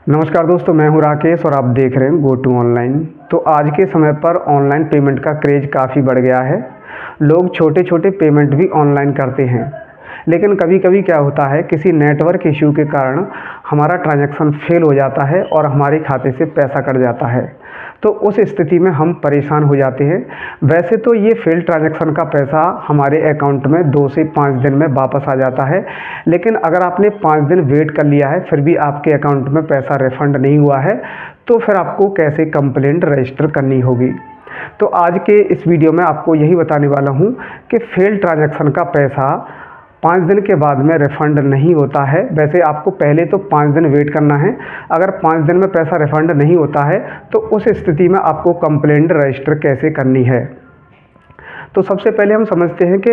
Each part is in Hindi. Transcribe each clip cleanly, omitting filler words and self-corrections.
नमस्कार दोस्तों, मैं हूं राकेश और आप देख रहे हैं गो टू ऑनलाइन। तो आज के समय पर ऑनलाइन पेमेंट का क्रेज़ काफ़ी बढ़ गया है। लोग छोटे-छोटे पेमेंट भी ऑनलाइन करते हैं। लेकिन कभी-कभी क्या होता है, किसी नेटवर्क इश्यू के कारण हमारा ट्रांज़ैक्शन फ़ेल हो जाता है और हमारे खाते से पैसा कट जाता है। तो उस स्थिति में हम परेशान हो जाते हैं। वैसे तो ये फ़ेल्ड ट्रांज़ैक्शन का पैसा हमारे अकाउंट में 2 से 5 दिन में वापस आ जाता है। लेकिन अगर आपने 5 दिन वेट कर लिया है, फिर भी आपके अकाउंट में पैसा रिफ़ंड नहीं हुआ है, तो फिर आपको कैसे कंप्लेंट रजिस्टर करनी होगी। तो आज के इस वीडियो में आपको यही बताने वाला हूँ कि फ़ेल्ड ट्रांज़ैक्शन का पैसा 5 दिन के बाद में रिफ़ंड नहीं होता है। वैसे आपको पहले तो 5 दिन वेट करना है। अगर 5 दिन में पैसा रिफ़ंड नहीं होता है, तो उस स्थिति में आपको कंप्लेंट रजिस्टर कैसे करनी है। तो सबसे पहले हम समझते हैं कि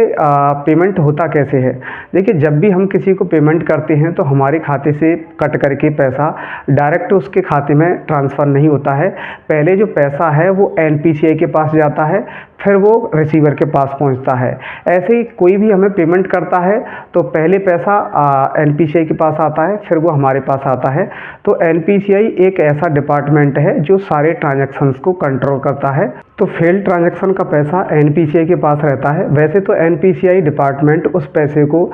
पेमेंट होता कैसे है। देखिए, जब भी हम किसी को पेमेंट करते हैं तो हमारे खाते से कट करके पैसा डायरेक्ट उसके खाते में ट्रांसफ़र नहीं होता है। पहले जो पैसा है वो एनपीसीआई के पास जाता है, फिर वो रिसीवर के पास पहुंचता है। ऐसे ही कोई भी हमें पेमेंट करता है तो पहले पैसा एनपीसीआई के पास आता है, फिर वो हमारे पास आता है। तो एनपीसीआई एक ऐसा डिपार्टमेंट है जो सारे ट्रांजैक्शंस को कंट्रोल करता है। तो फेल्ड ट्रांजैक्शन का पैसा एनपीसीआई के पास रहता है। वैसे तो एनपीसीआई डिपार्टमेंट उस पैसे को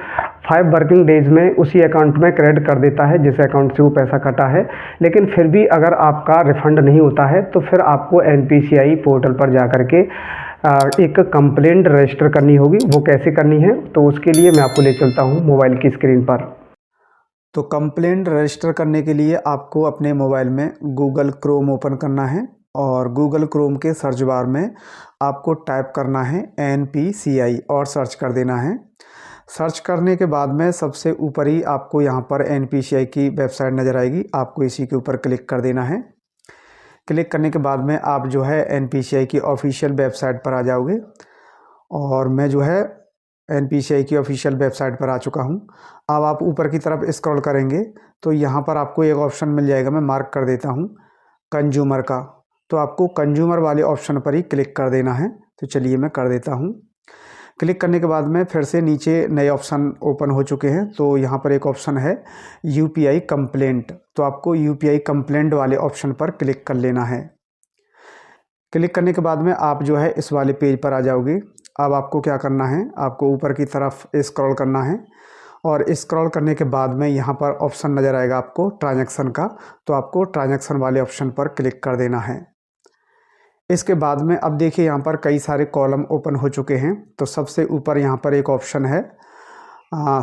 5 वर्किंग डेज में उसी अकाउंट में क्रेडिट कर देता है जिस अकाउंट से वो पैसा कटा है। लेकिन फिर भी अगर आपका रिफ़ंड नहीं होता है तो फिर आपको एनपीसीआई पोर्टल पर जा कर के एक कंप्लेंट रजिस्टर करनी होगी। वो कैसे करनी है, तो उसके लिए मैं आपको ले चलता हूँ मोबाइल की स्क्रीन पर। तो कंप्लेंट रजिस्टर करने के लिए आपको अपने मोबाइल में गूगल क्रोम ओपन करना है और गूगल क्रोम के सर्च बार में आपको टाइप करना है NPCI और सर्च कर देना है। सर्च करने के बाद में सबसे ऊपर ही आपको यहाँ पर NPCI की वेबसाइट नज़र आएगी, आपको इसी के ऊपर क्लिक कर देना है। क्लिक करने के बाद में आप जो है NPCI की ऑफिशियल वेबसाइट पर आ जाओगे और मैं जो है NPCI की ऑफिशियल वेबसाइट पर आ चुका हूँ। अब आप ऊपर की तरफ स्क्रॉल करेंगे तो यहाँ पर आपको एक ऑप्शन मिल जाएगा, मैं मार्क कर देता हूँ कंज्यूमर का। तो आपको कंज्यूमर वाले ऑप्शन पर ही क्लिक कर देना है। तो चलिए मैं कर देता हूँ। क्लिक करने के बाद में फिर से नीचे नए ऑप्शन ओपन हो चुके हैं। तो यहाँ पर एक ऑप्शन है UPI कंप्लेंट, तो आपको UPI कंप्लेंट वाले ऑप्शन पर क्लिक कर लेना है। क्लिक करने के बाद में आप जो है इस वाले पेज पर आ जाओगे। अब आपको क्या करना है, आपको ऊपर की तरफ स्क्रॉल करना है और स्क्रॉल करने के बाद में यहाँ पर ऑप्शन नज़र आएगा आपको ट्रांजैक्शन का। तो आपको ट्रांजैक्शन वाले ऑप्शन पर क्लिक कर देना है। इसके बाद में अब देखिए यहाँ पर कई सारे कॉलम ओपन हो चुके हैं। तो सबसे ऊपर यहाँ पर एक ऑप्शन है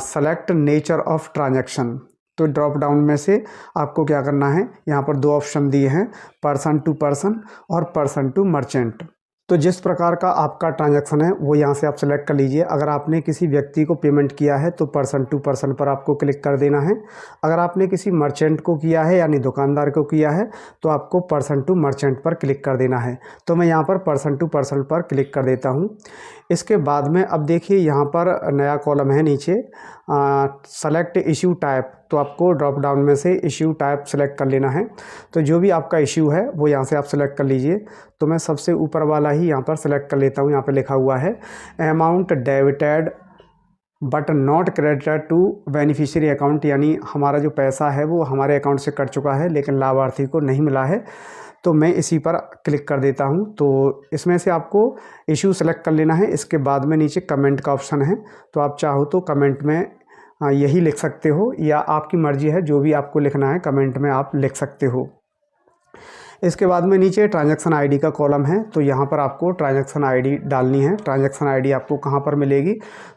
सेलेक्ट नेचर ऑफ ट्रांजैक्शन। तो ड्रॉप डाउन में से आपको क्या करना है, यहाँ पर 2 ऑप्शन दिए हैं, पर्सन टू पर्सन और पर्सन टू मर्चेंट। तो जिस प्रकार का आपका ट्रांजैक्शन है वो यहाँ से आप सेलेक्ट कर लीजिए। अगर आपने किसी व्यक्ति को पेमेंट किया है तो पर्सन टू पर्सन पर आपको क्लिक कर देना है। अगर आपने किसी मर्चेंट को किया है यानी दुकानदार को किया है तो आपको पर्सन टू मर्चेंट पर क्लिक कर देना है। तो मैं यहाँ पर पर्सन टू पर्सन पर क्लिक कर देता हूँ। इसके बाद में अब देखिए यहाँ पर नया कॉलम है नीचे सेलेक्ट इश्यू टाइप। तो आपको ड्रॉप डाउन में से इश्यू टाइप सेलेक्ट कर लेना है। तो जो भी आपका इश्यू है वो यहाँ से आप सेलेक्ट कर लीजिए। तो मैं सबसे ऊपर वाला ही यहाँ पर सेलेक्ट कर लेता हूँ। यहाँ पर लिखा हुआ है amount debited but not credited to beneficiary account, यानी हमारा जो पैसा है वो हमारे अकाउंट से कट चुका है लेकिन लाभार्थी को नहीं मिला है। तो मैं इसी पर क्लिक कर देता हूं। तो इसमें से आपको इशू सेलेक्ट कर लेना है। इसके बाद में नीचे कमेंट का ऑप्शन है, तो आप चाहो तो कमेंट में यही लिख सकते हो या आपकी मर्ज़ी है, जो भी आपको लिखना है कमेंट में आप लिख सकते हो। इसके बाद में नीचे ट्रांजैक्शन आईडी का कॉलम है, तो यहाँ पर आपको ट्रांजैक्शन आईडी डालनी है। ट्रांजैक्शन आईडी आपको कहाँ पर मिलेगी,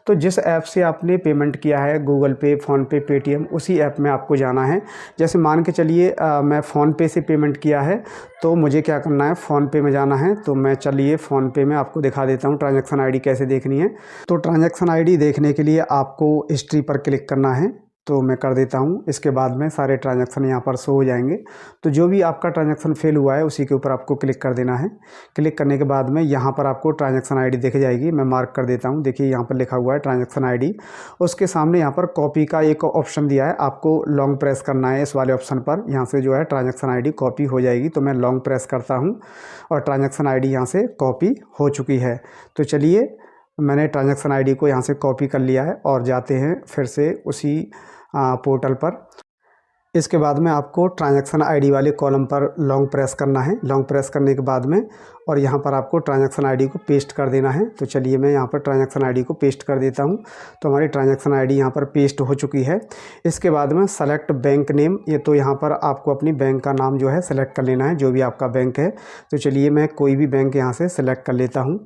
तो जिस ऐप से आपने पेमेंट किया है, गूगल पे, फ़ोनपे, पेटीएम, उसी ऐप में आपको जाना है। जैसे मान के चलिए मैं फ़ोनपे से पेमेंट किया है तो मुझे क्या करना है, फ़ोनपे में जाना है। तो मैं चलिए फ़ोनपे में आपको दिखा देता हूँ ट्रांजैक्शन आईडी कैसे देखनी है। तो ट्रांजैक्शन आईडी देखने के लिए आपको हिस्ट्री पर क्लिक करना है। तो मैं कर देता हूँ। इसके बाद में सारे ट्रांजैक्शन यहाँ पर शो हो जाएंगे। तो जो भी आपका ट्रांजैक्शन फेल हुआ है उसी के ऊपर आपको क्लिक कर देना है। क्लिक करने के बाद में यहाँ पर आपको ट्रांजैक्शन आईडी दिख जाएगी। मैं मार्क कर देता हूँ। देखिए यहाँ पर लिखा हुआ है ट्रांजैक्शन आईडी। उसके सामने यहाँ पर कॉपी का एक ऑप्शन दिया है, आपको लॉन्ग प्रेस करना है इस वाले ऑप्शन पर। यहाँ से जो है ट्रांजैक्शन आईडी कॉपी हो जाएगी। तो मैं लॉन्ग प्रेस करता हूँ और ट्रांजैक्शन आईडी यहाँ से कॉपी हो चुकी है। तो चलिए, मैंने ट्रांजैक्शन आईडी को यहाँ से कॉपी कर लिया है और जाते हैं फिर से उसी पोर्टल पर। इसके बाद में आपको ट्रांजैक्शन आईडी वाले कॉलम पर लॉन्ग प्रेस करना है। लॉन्ग प्रेस करने के बाद में और यहाँ पर आपको ट्रांजैक्शन आईडी को पेस्ट कर देना है। तो चलिए मैं यहाँ पर ट्रांजैक्शन आईडी को पेस्ट कर देता हूँ। तो हमारी ट्रांजैक्शन आईडी यहाँ पर पेस्ट हो चुकी है। इसके बाद में सेलेक्ट बैंक नेम, ये तो यहाँ पर आपको अपनी बैंक का नाम जो है सेलेक्ट कर लेना है, जो भी आपका बैंक है। तो चलिए मैं कोई भी बैंक यहाँ से सेलेक्ट कर लेता हूँ।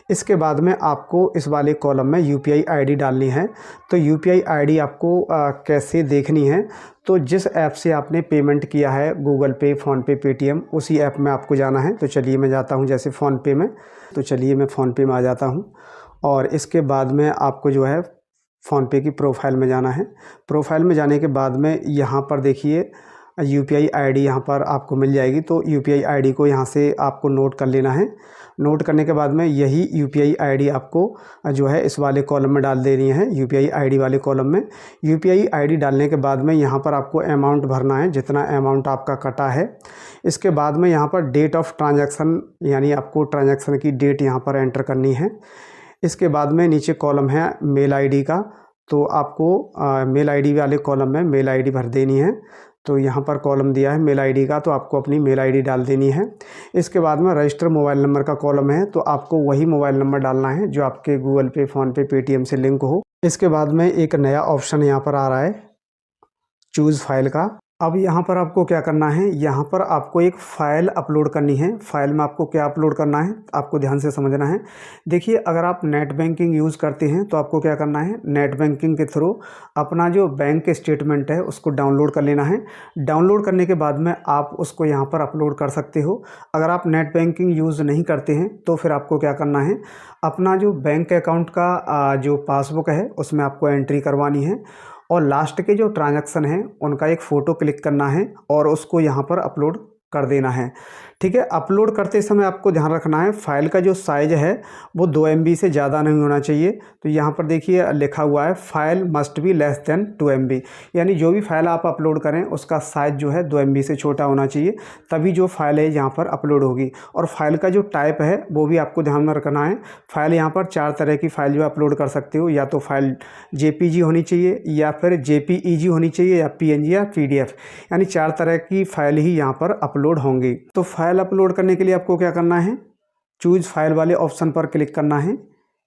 इसके बाद में आपको इस वाले कॉलम में यूपीआई आईडी डालनी है। तो यूपीआई आईडी आपको कैसे देखनी है, तो जिस ऐप से आपने पेमेंट किया है, गूगल पे, फ़ोनपे, पेटीएम, उसी ऐप में आपको जाना है। तो चलिए मैं जाता हूँ जैसे फ़ोनपे में। तो चलिए मैं फ़ोनपे में आ जाता हूँ और इसके बाद में आपको जो है फ़ोनपे की प्रोफाइल में जाना है। प्रोफाइल में जाने के बाद में यहाँ पर देखिए यूपीआई आईडी यहाँ पर आपको मिल जाएगी। तो यूपीआई आईडी को यहाँ से आपको नोट कर लेना है। नोट करने के बाद में यही यूपीआई आईडी आपको जो है इस वाले कॉलम में डाल देनी है, यूपीआई आईडी वाले कॉलम में। यूपीआई आईडी डालने के बाद में यहाँ पर आपको अमाउंट भरना है, जितना अमाउंट आपका कटा है। इसके बाद में यहाँ पर डेट ऑफ ट्रांजैक्शन, यानी आपको ट्रांजैक्शन की डेट यहाँ पर एंटर करनी है। इसके बाद में नीचे कॉलम है मेल आईडी का, तो आपको मेल आईडी वाले कॉलम में मेल आईडी भर देनी है। तो यहाँ पर कॉलम दिया है मेल आईडी का, तो आपको अपनी मेल आईडी डाल देनी है। इसके बाद में रजिस्टर मोबाइल नंबर का कॉलम है, तो आपको वही मोबाइल नंबर डालना है जो आपके गूगल पे, फ़ोनपे, पेटीएम से लिंक हो। इसके बाद में एक नया ऑप्शन यहाँ पर आ रहा है चूज़ फाइल का। अब यहाँ पर आपको क्या करना है, यहाँ पर आपको एक फ़ाइल अपलोड करनी है। फ़ाइल में आपको क्या अपलोड करना है, आपको ध्यान से समझना है। देखिए, अगर आप नेट बैंकिंग यूज़ करते हैं तो आपको क्या करना है, नेट बैंकिंग के थ्रू अपना जो बैंक स्टेटमेंट है उसको डाउनलोड कर लेना है। डाउनलोड करने के बाद में आप उसको यहाँ पर अपलोड कर सकते हो। अगर आप नेट बैंकिंग यूज़ नहीं करते हैं तो फिर आपको क्या करना है, अपना जो बैंक अकाउंट का जो पासबुक है उसमें आपको एंट्री करवानी है और लास्ट के जो ट्रांजैक्शन हैं उनका एक फ़ोटो क्लिक करना है और उसको यहाँ पर अपलोड कर देना है। ठीक है, अपलोड करते समय आपको ध्यान रखना है फ़ाइल का जो साइज़ है वो 2 MB से ज़्यादा नहीं होना चाहिए। तो यहाँ पर देखिए लिखा हुआ है file must be less than 2 MB, यानी जो भी फाइल आप अपलोड करें उसका साइज़ जो है 2 MB से छोटा होना चाहिए, तभी जो फाइल है यहाँ पर अपलोड होगी। और फाइल का जो टाइप है वो भी आपको ध्यान में रखना है। फ़ाइल यहाँ पर 4 तरह की फ़ाइल जो अपलोड कर सकते हो, या तो फाइल JPG होनी चाहिए, या फिर JPEG होनी चाहिए, या PNG या PDF, यानी 4 तरह की फ़ाइल ही यहाँ पर अपलोड होंगी। तो फाइल अपलोड करने के लिए आपको क्या करना है, चूज़ फाइल वाले ऑप्शन पर क्लिक करना है।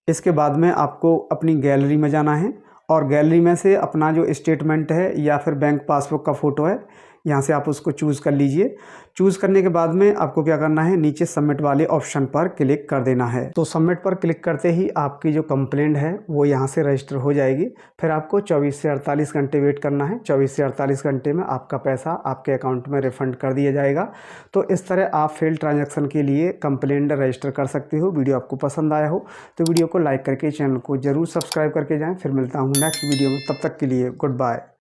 इसके बाद में आपको अपनी गैलरी में जाना है और गैलरी में से अपना जो स्टेटमेंट है या फिर बैंक पासबुक का फ़ोटो है, यहाँ से आप उसको चूज़ कर लीजिए। चूज़ करने के बाद में आपको क्या करना है, नीचे सबमिट वाले ऑप्शन पर क्लिक कर देना है। तो सबमिट पर क्लिक करते ही आपकी जो कंप्लेंट है वो यहाँ से रजिस्टर हो जाएगी। फिर आपको 24 से 48 घंटे वेट करना है। 24 से 48 घंटे में आपका पैसा आपके अकाउंट में रिफ़ंड कर दिया जाएगा। तो इस तरह आप फेल ट्रांजैक्शन के लिए कंप्लेंट रजिस्टर कर सकते हो। वीडियो आपको पसंद आया हो तो वीडियो को लाइक करके चैनल को ज़रूर सब्सक्राइब करके जाएँ। फिर मिलता हूँ नेक्स्ट वीडियो में, तब तक के लिए गुड बाय।